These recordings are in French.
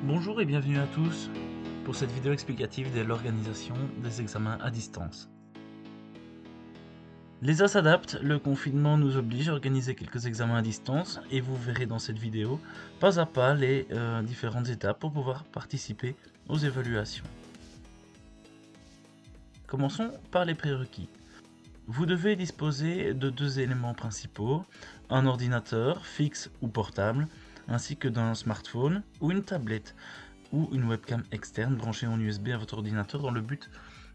Bonjour et bienvenue à tous pour cette vidéo explicative de l'organisation des examens à distance. Les as s'adaptent, le confinement nous oblige à organiser quelques examens à distance et vous verrez dans cette vidéo pas à pas les différentes étapes pour pouvoir participer aux évaluations. Commençons par les prérequis. Vous devez disposer de deux éléments principaux, un ordinateur fixe ou portable, ainsi que d'un smartphone ou une tablette ou une webcam externe branchée en USB à votre ordinateur dans le but,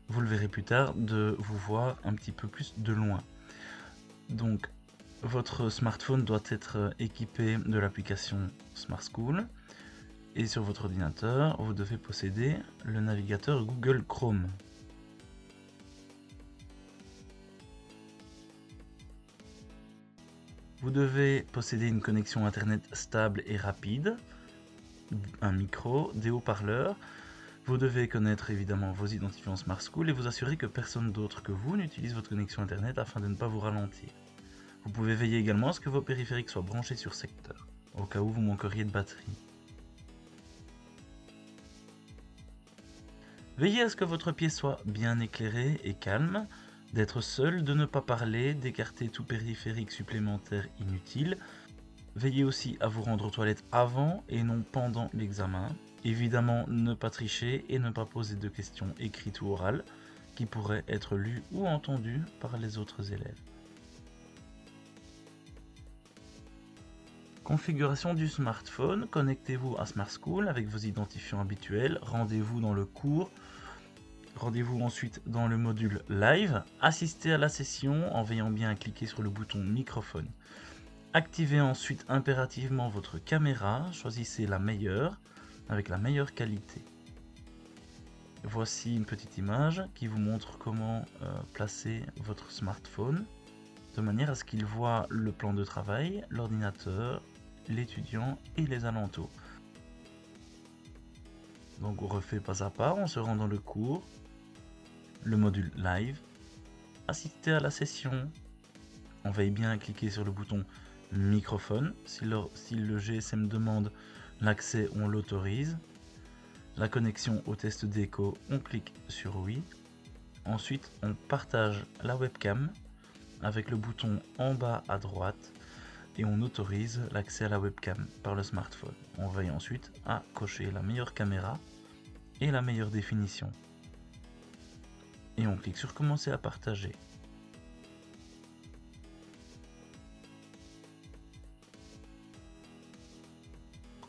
vous le verrez plus tard, de vous voir un petit peu plus de loin. Donc votre smartphone doit être équipé de l'application Smart School et sur votre ordinateur vous devez posséder le navigateur Google Chrome. Vous devez posséder une connexion internet stable et rapide, un micro, des haut-parleurs. Vous devez connaître évidemment vos identifiants Smart School et vous assurer que personne d'autre que vous n'utilise votre connexion internet afin de ne pas vous ralentir. Vous pouvez veiller également à ce que vos périphériques soient branchés sur secteur, au cas où vous manqueriez de batterie. Veillez à ce que votre pièce soit bien éclairée et calme, d'être seul, de ne pas parler, d'écarter tout périphérique supplémentaire inutile. Veillez aussi à vous rendre aux toilettes avant et non pendant l'examen. Évidemment, ne pas tricher et ne pas poser de questions écrites ou orales qui pourraient être lues ou entendues par les autres élèves. Configuration du smartphone, connectez-vous à Smart School avec vos identifiants habituels, rendez-vous dans le cours, rendez-vous ensuite dans le module Live, assistez à la session en veillant bien à cliquer sur le bouton microphone. Activez ensuite impérativement votre caméra, choisissez la meilleure, avec la meilleure qualité. Voici une petite image qui vous montre comment placer votre smartphone, de manière à ce qu'il voit le plan de travail, l'ordinateur, l'étudiant et les alentours. Donc on refait pas à pas, on se rend dans le cours, le module Live, assister à la session, on veille bien à cliquer sur le bouton microphone, si le GSM demande l'accès, on l'autorise. La connexion au test d'écho, on clique sur oui. Ensuite, on partage la webcam avec le bouton en bas à droite et on autorise l'accès à la webcam par le smartphone. On veille ensuite à cocher la meilleure caméra et la meilleure définition. Et on clique sur commencer à partager.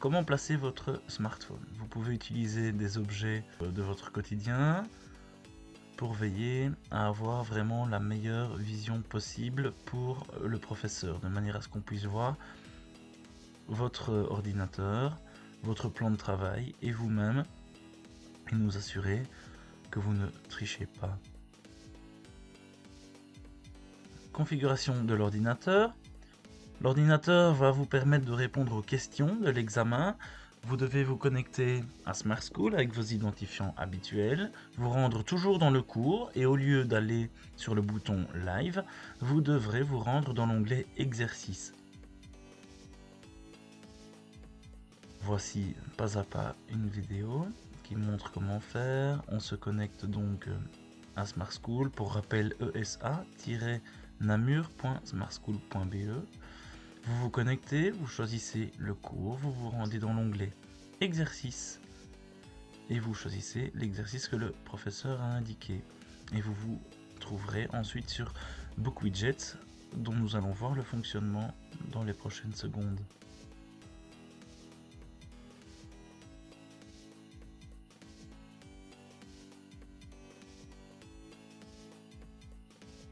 Comment placer votre smartphone? Vous pouvez utiliser des objets de votre quotidien pour veiller à avoir vraiment la meilleure vision possible pour le professeur, de manière à ce qu'on puisse voir votre ordinateur, votre plan de travail et vous-même, et nous assurer que vous ne trichez pas. Configuration de l'ordinateur. L'ordinateur va vous permettre de répondre aux questions de l'examen. Vous devez vous connecter à Smart School avec vos identifiants habituels, vous rendre toujours dans le cours et au lieu d'aller sur le bouton Live, vous devrez vous rendre dans l'onglet Exercices. Voici pas à pas une vidéo qui montre comment faire. On se connecte donc à Smart School, pour rappel esa-namur.smartschool.be. Vous vous connectez, vous choisissez le cours, vous vous rendez dans l'onglet Exercices et vous choisissez l'exercice que le professeur a indiqué. Et vous vous trouverez ensuite sur BookWidget, dont nous allons voir le fonctionnement dans les prochaines secondes.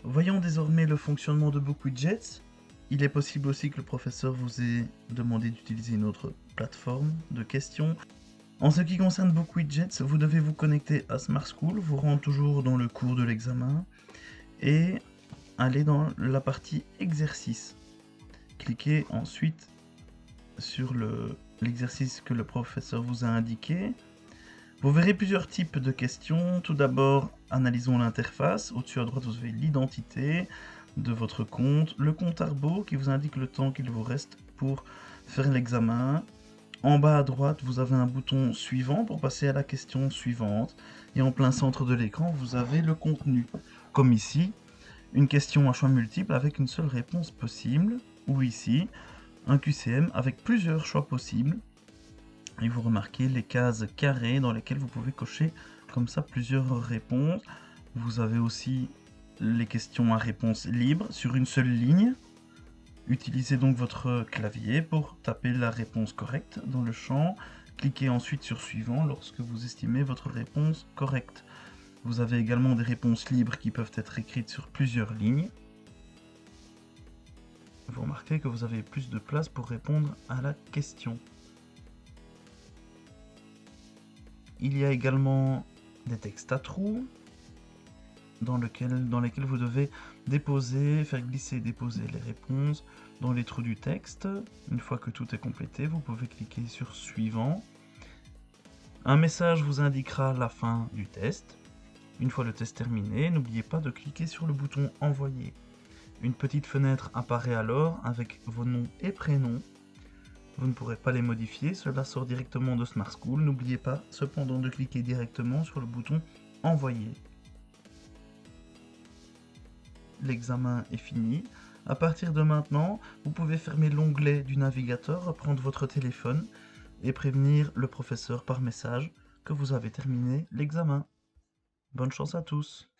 Voyons désormais le fonctionnement de BookWidget. Il est possible aussi que le professeur vous ait demandé d'utiliser une autre plateforme de questions. En ce qui concerne BookWidget, vous devez vous connecter à Smart School, vous rendre toujours dans le cours de l'examen et aller dans la partie exercice. Cliquez ensuite sur l'exercice que le professeur vous a indiqué. Vous verrez plusieurs types de questions. Tout d'abord, analysons l'interface. Au-dessus à droite, vous avez l'identité de votre compte, le compte Arbo qui vous indique le temps qu'il vous reste pour faire l'examen, En bas à droite, vous avez un bouton suivant pour passer à la question suivante. Et en plein centre de l'écran, vous avez le contenu. Comme ici, une question à choix multiples avec une seule réponse possible. Ou ici, un QCM avec plusieurs choix possibles. Et vous remarquez les cases carrées dans lesquelles vous pouvez cocher comme ça plusieurs réponses. Vous avez aussi les questions à réponse libre sur une seule ligne. Utilisez donc votre clavier pour taper la réponse correcte dans le champ. Cliquez ensuite sur suivant lorsque vous estimez votre réponse correcte. Vous avez également des réponses libres qui peuvent être écrites sur plusieurs lignes. Vous remarquez que vous avez plus de place pour répondre à la question. Il y a également des textes à trous dans lesquels vous devez faire glisser et déposer les réponses dans les trous du texte. Une fois que tout est complété, vous pouvez cliquer sur suivant. Un message vous indiquera la fin du test. Une fois le test terminé, n'oubliez pas de cliquer sur le bouton envoyer. Une petite fenêtre apparaît alors avec vos noms et prénoms. Vous ne pourrez pas les modifier, cela sort directement de Smart School. N'oubliez pas cependant de cliquer directement sur le bouton envoyer. L'examen est fini. À partir de maintenant, vous pouvez fermer l'onglet du navigateur, reprendre votre téléphone et prévenir le professeur par message que vous avez terminé l'examen. Bonne chance à tous!